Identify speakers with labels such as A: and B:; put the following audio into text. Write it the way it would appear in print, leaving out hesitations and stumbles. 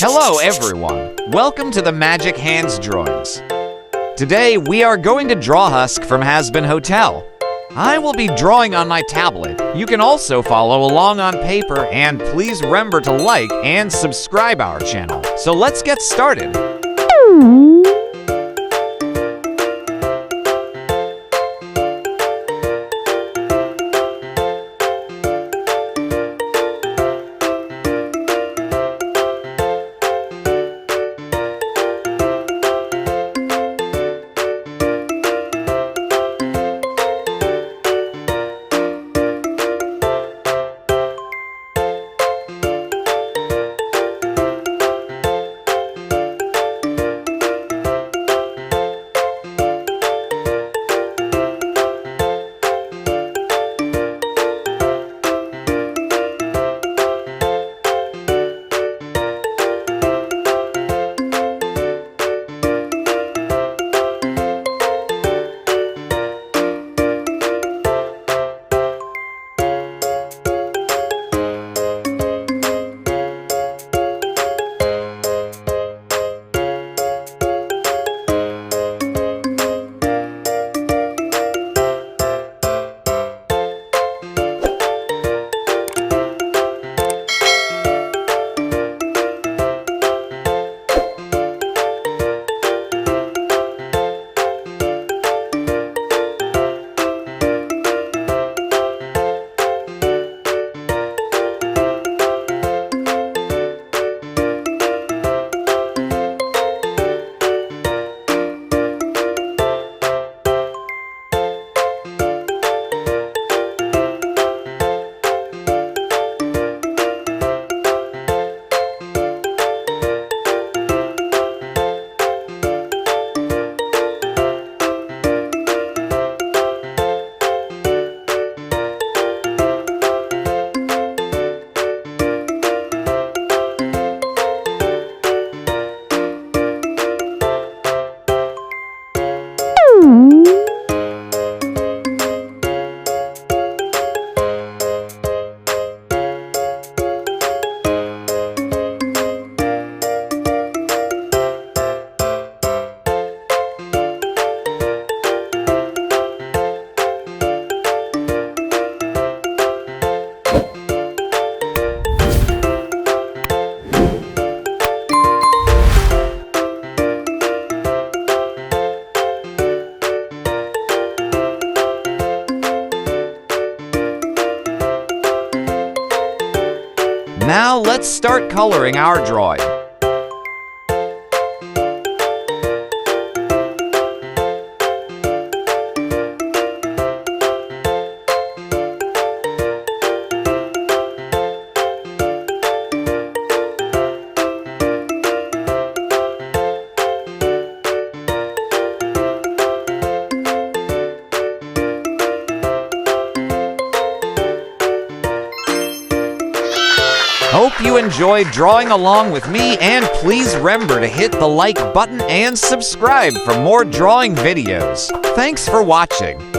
A: Hello everyone, welcome to the Magic Hands Drawings. Today we are going to draw Husk from Hazbin Hotel. I will be drawing on my tablet. You can also follow along on paper, and please remember to like and subscribe our channel. So let's get started. Now let's start coloring our drawing. Hope you enjoyed drawing along with me, and please remember to hit the like button and subscribe for more drawing videos. Thanks for watching.